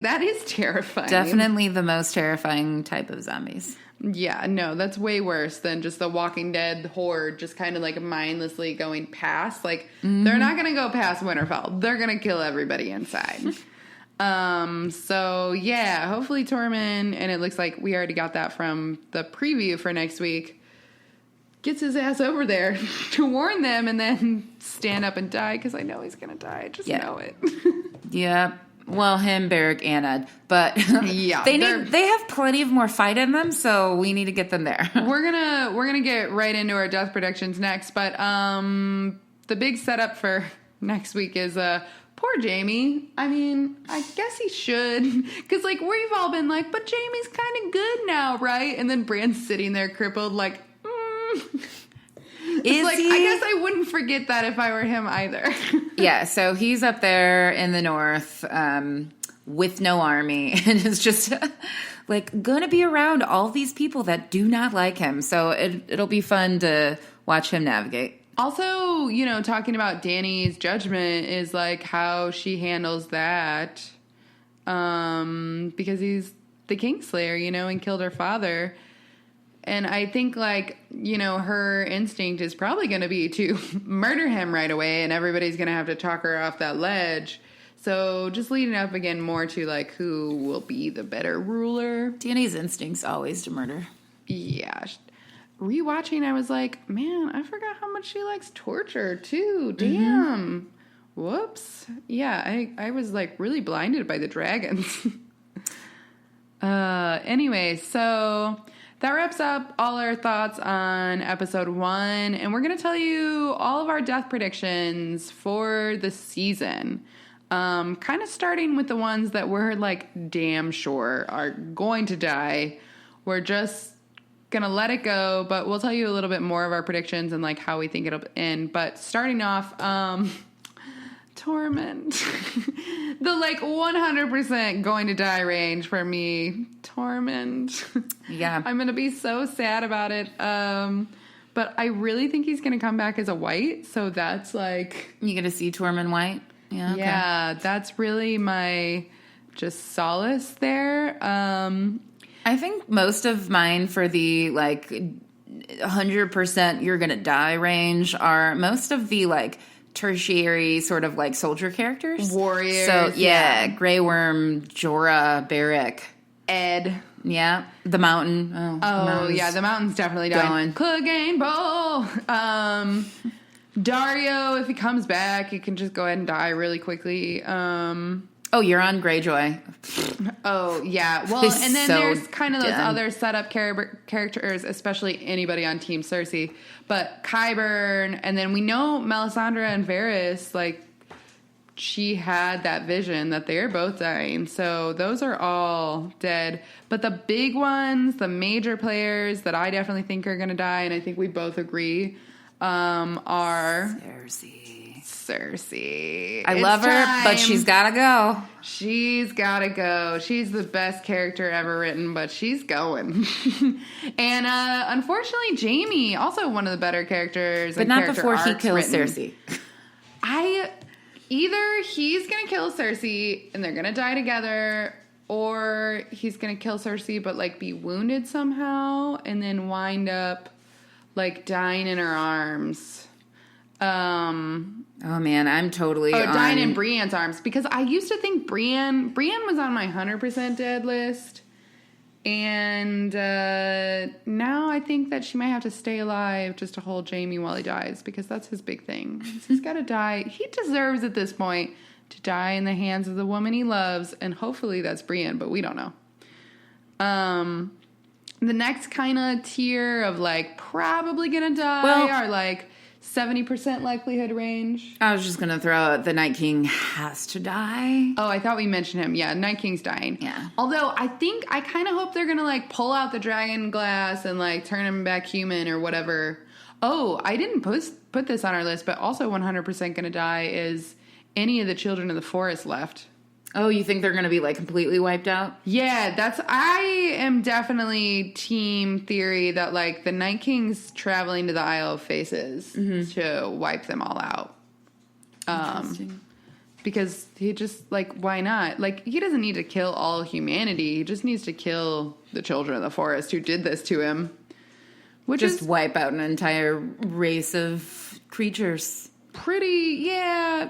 That is terrifying. Definitely the most terrifying type of zombies. Yeah, no, that's way worse than just the Walking Dead horde just kind of like mindlessly going past. Like, they're not going to go past Winterfell. They're going to kill everybody inside. So, yeah, hopefully Tormund, and it looks like we already got that from the preview for next week, gets his ass over there to warn them and then stand up and die, because I know he's going to die. I just know it. Yeah. Well, him, Beric, and Ed, but yeah, they have plenty of more fight in them, so we need to get them there. we're gonna get right into our death predictions next, but the big setup for next week is poor Jaime. I mean, I guess he should, because like we've all been like, but Jaime's kind of good now, right? And then Bran's sitting there crippled, like. Is like, he? I guess I wouldn't forget that if I were him either. Yeah, so he's up there in the north with no army and is just like going to be around all these people that do not like him. So it'll be fun to watch him navigate. Also, you know, talking about Dany's judgment is like how she handles that because he's the Kingslayer, you know, and killed her father. And I think, like, you know, her instinct is probably going to be to murder him right away, and everybody's going to have to talk her off that ledge. So just leading up again more to, like, who will be the better ruler. Dany's instinct's always to murder. Yeah. Rewatching, I was like, man, I forgot how much she likes torture, too. Damn. Whoops. Yeah, I was, like, really blinded by the dragons. Anyway, so... that wraps up all our thoughts on episode 1, and we're going to tell you all of our death predictions for the season. Kind of starting with the ones that we're, like, damn sure are going to die. We're just going to let it go, but we'll tell you a little bit more of our predictions and, like, how we think it'll end. But starting off, Tormund. The, like, 100% going to die range for me. Tormund. Yeah. I'm going to be so sad about it. But I really think he's going to come back as a white. So that's, like... You going to see Tormund white? Yeah, okay. Yeah, that's really my just solace there. I think most of mine for the, like, 100% you're going to die range are most of the, like... tertiary sort of like soldier characters. Warriors. So, yeah. Grey Worm, Jorah, Beric. Ed. Yeah. The Mountain. The Mountain's definitely dying. Clegane Bowl. Dario, if he comes back, he can just go ahead and die really quickly. Euron Greyjoy. Oh, yeah. Well, He's and then so there's kind of those dumb. other setup characters, especially anybody on Team Cersei. But Qyburn, and then we know Melisandre and Varys, like, she had that vision that they're both dying. So those are all dead. But the big ones, the major players that I definitely think are going to die, and I think we both agree, are... Cersei. I love her, but she's gotta go. She's gotta go. She's the best character ever written, but she's going. And unfortunately, Jaime, also one of the better characters. But not before he kills Cersei. Either he's gonna kill Cersei and they're gonna die together, or he's gonna kill Cersei but like be wounded somehow and then wind up like dying in her arms. Oh man, I'm totally dying in Brienne's arms, because I used to think Brienne was on my 100% dead list, and now I think that she might have to stay alive just to hold Jaime while he dies, because that's his big thing. He's got to die. He deserves at this point to die in the hands of the woman he loves, and hopefully that's Brienne, but we don't know. The next kind of tier of like probably gonna die are like 70% likelihood range. I was just going to throw out the Night King has to die. Oh, I thought we mentioned him. Yeah, Night King's dying. Yeah. Although I kind of hope they're going to like pull out the dragon glass and like turn him back human or whatever. Oh, I didn't put this on our list, but also 100% going to die is any of the children of the forest left. Oh, you think they're going to be like completely wiped out? Yeah, I am definitely team theory that like the Night King's traveling to the Isle of Faces to wipe them all out. Interesting. because he just, like, why not? Like, he doesn't need to kill all humanity. He just needs to kill the children of the forest who did this to him. Which just is wipe out an entire race of creatures. pretty, yeah,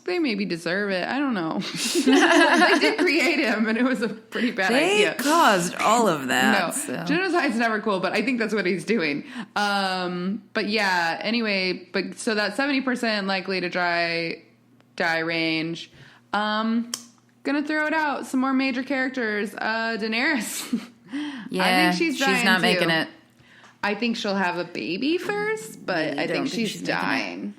they maybe deserve it. I don't know. They did create him, and it was a pretty bad idea. They caused all of that. No, so. genocide's never cool, but I think that's what he's doing. But yeah, anyway, but so that 70% likely to die range. Gonna throw it out. Some more major characters. Daenerys. Yeah, I think she's dying not too. making it. I think she'll have a baby first, but I think she's dying.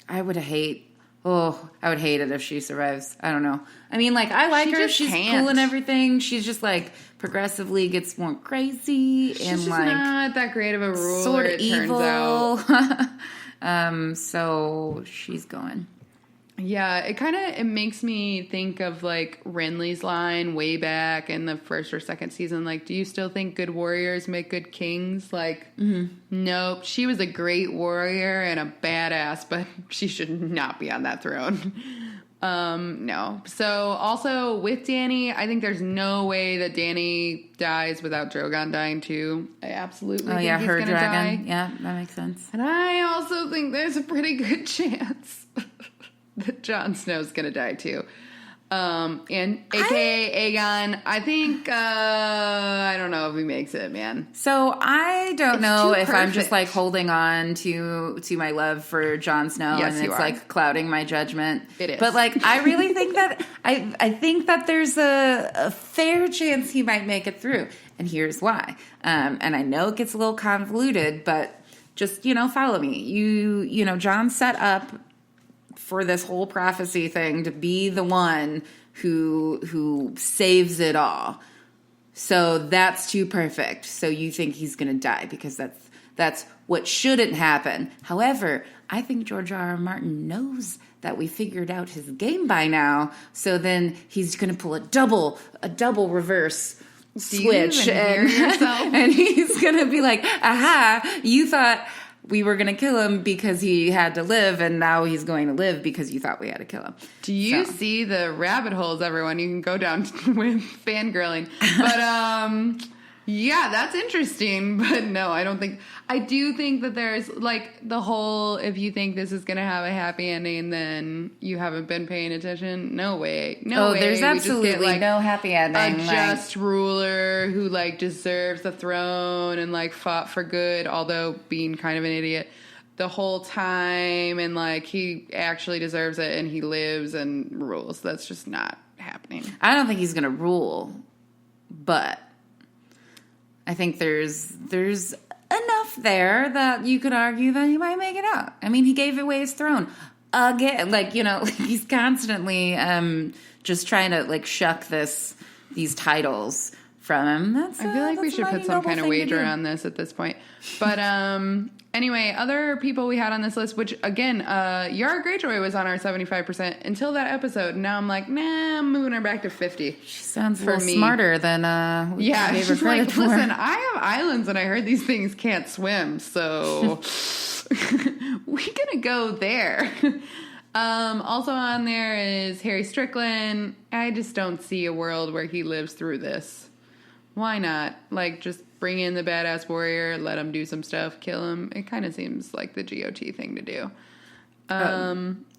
I would hate it if she survives. I don't know. I mean, like, I like her. She's cool and everything. She's just, like, progressively gets more crazy. She's and just like, not that great of a ruler, sort of it evil. turns out. So she's going. Yeah, it makes me think of, like, Renly's line way back in the first or second season. Like, do you still think good warriors make good kings? Like, Nope. She was a great warrior and a badass, but she should not be on that throne. No. So, also, with Dany, I think there's no way that Dany dies without Drogon dying, too. I absolutely think he's her gonna dragon. die. Yeah, that makes sense. And I also think there's a pretty good chance that Jon Snow's gonna die too. And AKA Aegon, I think, I don't know if he makes it, man. So I don't know if I'm just perfect. like holding on to my love for Jon Snow, Yes, and you it's are. like clouding my judgment. It is. But like, I really think that I think that there's a fair chance he might make it through. And here's why. And I know it gets a little convoluted, but just, follow me. You know, Jon set up for this whole prophecy thing to be the one who saves it all. So that's too perfect. So you think he's going to die because that's what shouldn't happen. However, I think George R.R. Martin knows that we figured out his game by now. So then he's going to pull a double reverse switch and he's going to be like, aha, you thought we were going to kill him because he had to live, and now he's going to live because you thought we had to kill him. Do you see the rabbit holes, everyone? You can go down with fangirling. But, yeah, that's interesting. But no, I don't think... I do think that there's, like, the whole, if you think this is going to have a happy ending, then you haven't been paying attention. No way. No way. There's absolutely just get, like, no happy ending. A just ruler who, like, deserves the throne and, like, fought for good, although being kind of an idiot the whole time, and, like, he actually deserves it, and he lives and rules. That's just not happening. I don't think he's going to rule, but I think there's enough there that you could argue that he might make it out. I mean, he gave away his throne again. Like, he's constantly just trying to, like, shuck these titles from him. I feel like we should put some kind of wager on this at this point. But anyway, other people we had on this list, which, again, Yara Greyjoy was on our 75% until that episode. Now I'm like, nah, I'm moving her back to 50. She sounds a little smarter than we gave her credit for. Listen, I have islands, and I heard these things can't swim, so we're gonna go there. Also on there is Harry Strickland. I just don't see a world where he lives through this. Why not? Like, just bring in the badass warrior, let him do some stuff, kill him. It kind of seems like the GOT thing to do.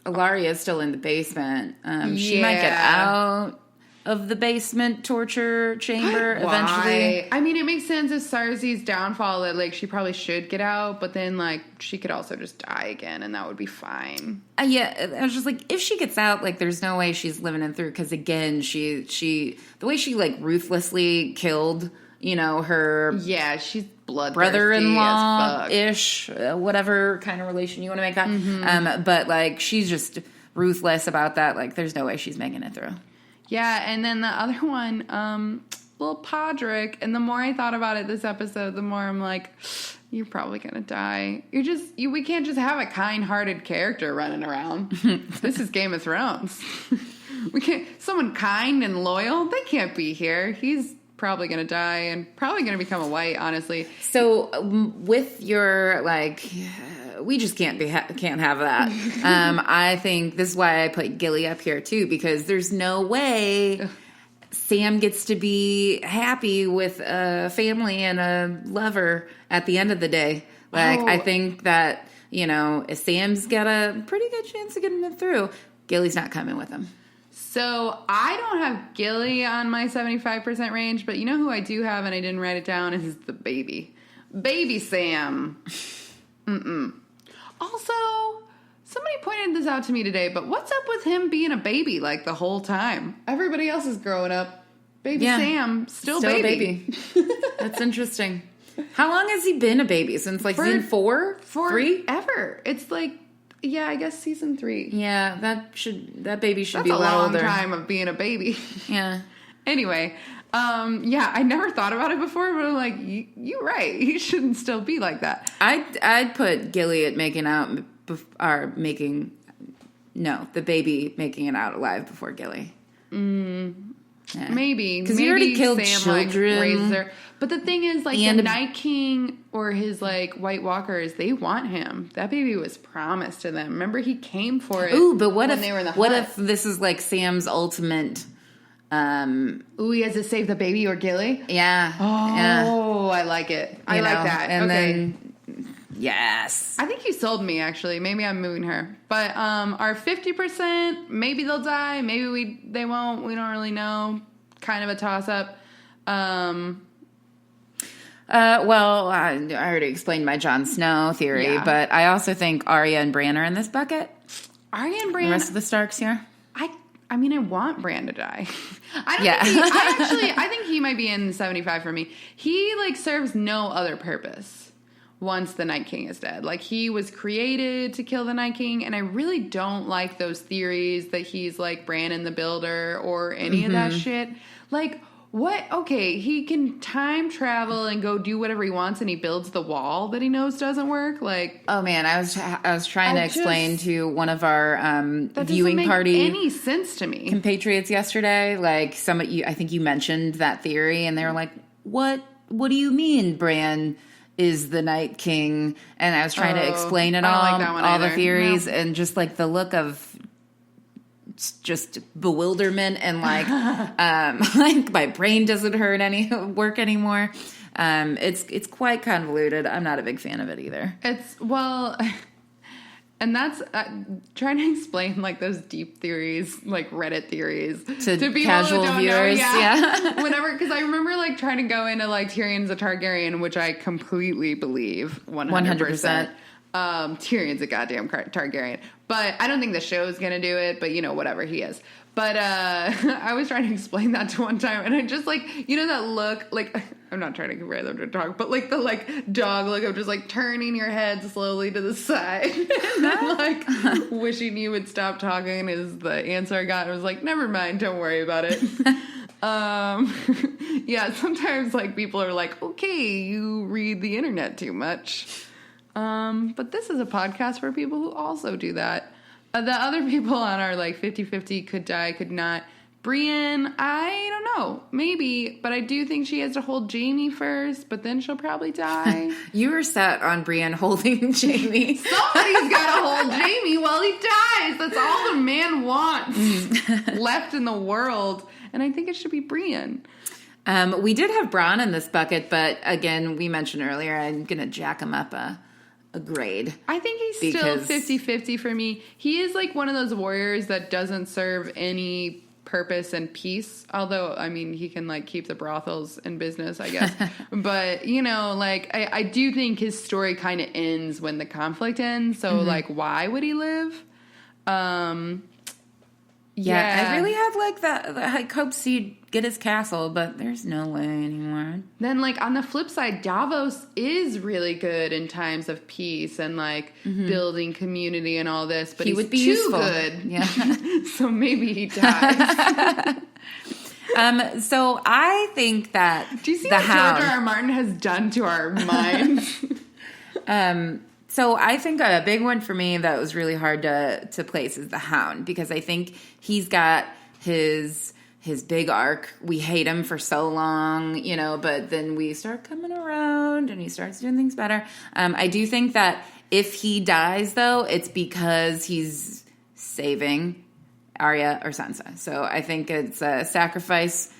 Ilaria is still in the basement. She might get out of the basement torture chamber eventually. I mean, it makes sense if Cersei's downfall that, like, she probably should get out, but then, like, she could also just die again, and that would be fine. Yeah, I was just like, if she gets out, like, there's no way she's living it through, because, again, she the way she, like, ruthlessly killed, her... Yeah, she's bloodthirsty brother-in-law-ish, whatever kind of relation you want to make that. Mm-hmm. But, like, she's just ruthless about that. Like, there's no way she's making it through. Yeah, and then the other one, little Podrick, and the more I thought about it this episode, the more I'm like, you're probably gonna die. We can't just have a kind-hearted character running around. This is Game of Thrones. Someone kind and loyal, they can't be here. He's probably gonna die and probably gonna become a white, honestly. So with your, like, we just can't have that. I think this is why I put Gilly up here too, because there's no way Sam gets to be happy with a family and a lover at the end of the day. Like, I think that, if Sam's got a pretty good chance of getting it through, Gilly's not coming with him. So I don't have Gilly on my 75% range, but you know who I do have, and I didn't write it down, is the baby. Baby Sam. Also, somebody pointed this out to me today, but what's up with him being a baby like the whole time? Everybody else is growing up. Baby Sam, still baby. That's interesting. How long has he been a baby? Since season 4? 3? Forever. It's I guess season 3. Yeah, that baby should be a lot older. That's a long time of being a baby. Yeah. Anyway, I never thought about it before, but I'm like, you're right. He shouldn't still be like that. I'd put Gilly at the baby making it out alive before Gilly. Yeah. Maybe. Because he already killed Sam, children. Raises her. But the thing is, the Night King or his, White Walkers, they want him. That baby was promised to them. Remember, he came for it. Ooh, but what if they were in the what hut. if this is Sam's ultimate... he has to save the baby or Gilly? Yeah. Oh, yeah. I like it. I like that. And okay. then, yes. I think you sold me, actually. Maybe I'm moving her. But our 50%, maybe they'll die. Maybe they won't. We don't really know. Kind of a toss-up. Well, I already explained my Jon Snow theory, but I also think Arya and Bran are in this bucket. Arya and Bran. The rest of the Starks here. I mean, I want Bran to die. I think he might be in 75 for me. He serves no other purpose once the Night King is dead. He was created to kill the Night King, and I really don't like those theories that he's Bran and the Builder or any of that shit. What? Okay, he can time travel and go do whatever he wants, and he builds the wall that he knows doesn't work. Oh man, I was trying to explain to one of our viewing party any sense to me compatriots yesterday. Some of you, I think you mentioned that theory, and they were like, "What? What do you mean, Bran is the Night King?" And I was trying to explain it all the theories, and just the look of just bewilderment and my brain doesn't work anymore. It's quite convoluted. I'm not a big fan of it either. And that's trying to explain those deep theories, Reddit theories to people casual who don't viewers. Know. Yeah. Whatever. Because I remember trying to go into Tyrion's a Targaryen, which I completely believe 100%. Tyrion's a goddamn Targaryen. But I don't think the show's going to do it, but, whatever, he is. But I was trying to explain that to one time, and I just, that look, I'm not trying to compare them to dog, but, the, dog look of just, turning your head slowly to the side, and then, wishing you would stop talking is the answer I got. I was like, never mind, don't worry about it. Yeah, sometimes, people are like, okay, you read the internet too much. But this is a podcast for people who also do that. The other people on our 50-50 could die, could not. Brienne, I don't know. Maybe, but I do think she has to hold Jaime first, but then she'll probably die. You were set on Brienne holding Jaime. Somebody's got to hold Jaime while he dies. That's all the man wants left in the world. And I think it should be Brienne. We did have Bran in this bucket, but again, we mentioned earlier, I'm going to jack him up a grade. I think he's still 50-50 for me. He is one of those warriors that doesn't serve any purpose and peace. Although, I mean, he can keep the brothels in business, I guess. But, I do think his story kind of ends when the conflict ends. So, why would he live? Yeah, I really had that hopes he'd get his castle, but there's no way anymore. Then on the flip side, Davos is really good in times of peace and building community and all this, but he would be too useful. Good. Yeah. So maybe he dies. So I think that do you see what George R. Martin has done to our minds? So I think a big one for me that was really hard to place is the Hound, because I think he's got his big arc. We hate him for so long, but then we start coming around and he starts doing things better. I do think that If he dies, though, it's because he's saving Arya or Sansa. So I think it's a sacrifice